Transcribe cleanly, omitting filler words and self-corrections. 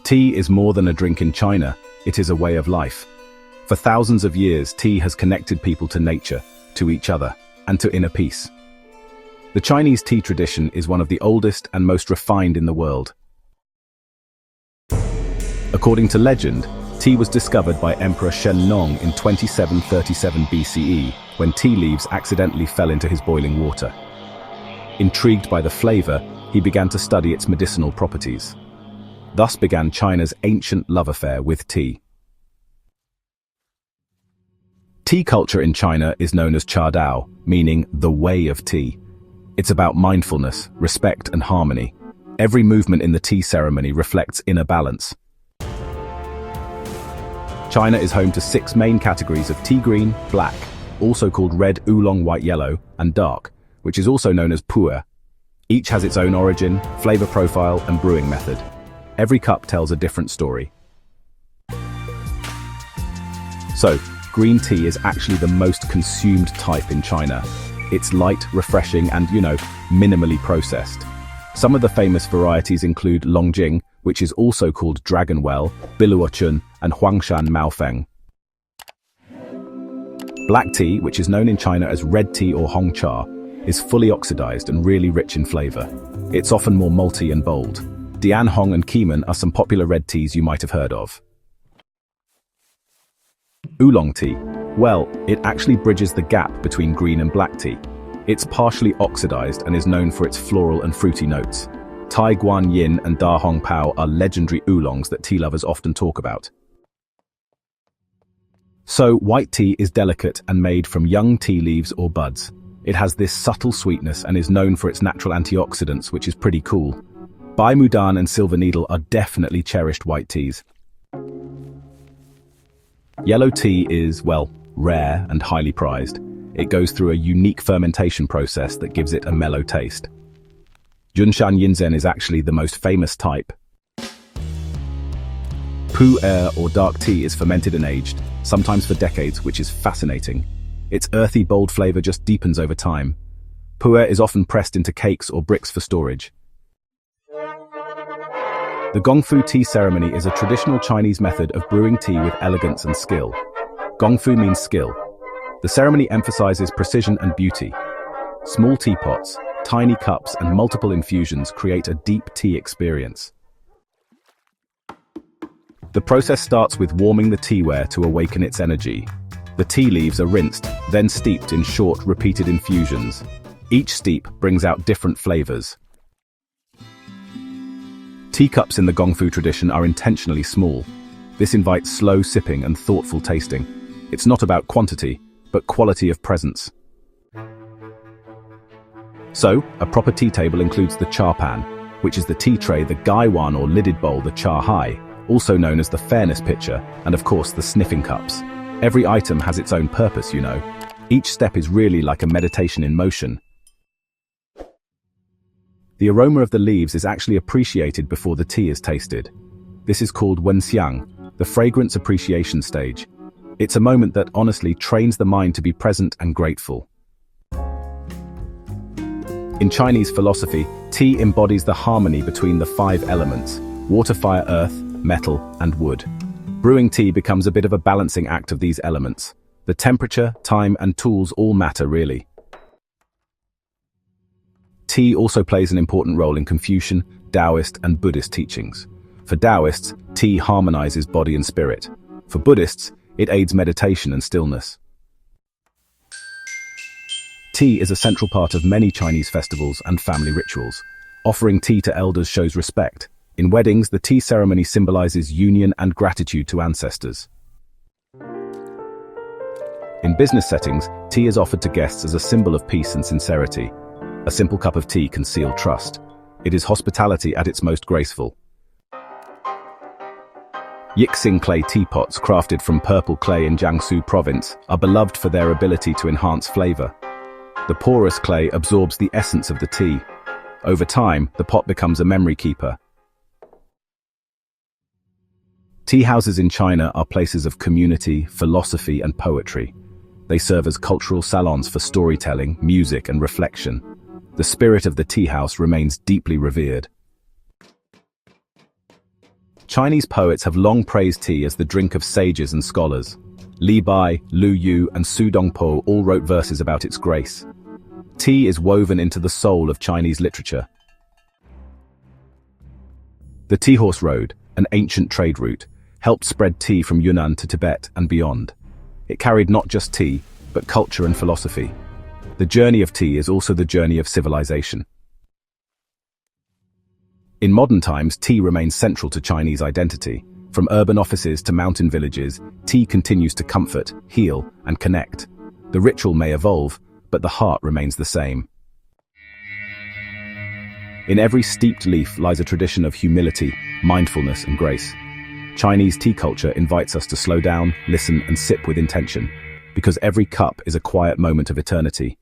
Tea is more than a drink in China, it is a way of life. For thousands of years, tea has connected people to nature, to each other, and to inner peace. The Chinese tea tradition is one of the oldest and most refined in the world. According to legend, tea was discovered by Emperor Shen Nong in 2737 BCE, when tea leaves accidentally fell into his boiling water. Intrigued by the flavor, he began to study its medicinal properties. Thus began China's ancient love affair with tea. Tea culture in China is known as Cha Dao, meaning the way of tea. It's about mindfulness, respect, and harmony. Every movement in the tea ceremony reflects inner balance. China is home to 6 main categories of tea: green, black, also called red, oolong, white, yellow, and dark, which is also known as Pu-erh. Each has its own origin, flavor profile, and brewing method. Every cup tells a different story. So, green tea is actually the most consumed type in China. It's light, refreshing, and, minimally processed. Some of the famous varieties include Longjing, which is also called Dragonwell, Biluochun, and Huangshan Maofeng. Black tea, which is known in China as red tea or Hongcha, is fully oxidized and really rich in flavor. It's often more malty and bold. Dian Hong and Keeman are some popular red teas you might have heard of. Oolong tea. Well, it actually bridges the gap between green and black tea. It's partially oxidized and is known for its floral and fruity notes. Tai Guan Yin and Da Hong Pao are legendary oolongs that tea lovers often talk about. So, white tea is delicate and made from young tea leaves or buds. It has this subtle sweetness and is known for its natural antioxidants, which is pretty cool. Bai Mudan and Silver Needle are definitely cherished white teas. Yellow tea is, well, rare and highly prized. It goes through a unique fermentation process that gives it a mellow taste. Junshan Yinzhen is actually the most famous type. Pu-erh or dark tea is fermented and aged, sometimes for decades, which is fascinating. Its earthy, bold flavor just deepens over time. Pu-erh is often pressed into cakes or bricks for storage. The Gongfu tea ceremony is a traditional Chinese method of brewing tea with elegance and skill. Gongfu means skill. The ceremony emphasizes precision and beauty. Small teapots, tiny cups, and multiple infusions create a deep tea experience. The process starts with warming the teaware to awaken its energy. The tea leaves are rinsed, then steeped in short, repeated infusions. Each steep brings out different flavors. Teacups in the Gongfu tradition are intentionally small. This invites slow sipping and thoughtful tasting. It's not about quantity, but quality of presence. So, a proper tea table includes the cha pan, which is the tea tray, the gaiwan or lidded bowl, the cha hai, also known as the fairness pitcher, and of course the sniffing cups. Every item has its own purpose, Each step is really like a meditation in motion. The aroma of the leaves is actually appreciated before the tea is tasted. This is called Xiang, the fragrance appreciation stage. It's a moment that honestly trains the mind to be present and grateful. In Chinese philosophy, tea embodies the harmony between the 5 elements: water, fire, earth, metal, and wood. Brewing tea becomes a bit of a balancing act of these elements. The temperature, time, and tools all matter, really. Tea also plays an important role in Confucian, Taoist, and Buddhist teachings. For Taoists, tea harmonizes body and spirit. For Buddhists, it aids meditation and stillness. Tea is a central part of many Chinese festivals and family rituals. Offering tea to elders shows respect. In weddings, the tea ceremony symbolizes union and gratitude to ancestors. In business settings, tea is offered to guests as a symbol of peace and sincerity. A simple cup of tea can seal trust. It is hospitality at its most graceful. Yixing clay teapots, crafted from purple clay in Jiangsu province, are beloved for their ability to enhance flavor. The porous clay absorbs the essence of the tea. Over time, the pot becomes a memory keeper. Tea houses in China are places of community, philosophy, and poetry. They serve as cultural salons for storytelling, music, and reflection. The spirit of the tea house remains deeply revered. Chinese poets have long praised tea as the drink of sages and scholars. Li Bai, Lu Yu, and Su Dongpo all wrote verses about its grace. Tea is woven into the soul of Chinese literature. The Tea Horse Road, an ancient trade route, helped spread tea from Yunnan to Tibet and beyond. It carried not just tea, but culture and philosophy. The journey of tea is also the journey of civilization. In modern times, tea remains central to Chinese identity. From urban offices to mountain villages, tea continues to comfort, heal, and connect. The ritual may evolve, but the heart remains the same. In every steeped leaf lies a tradition of humility, mindfulness, and grace. Chinese tea culture invites us to slow down, listen, and sip with intention, because every cup is a quiet moment of eternity.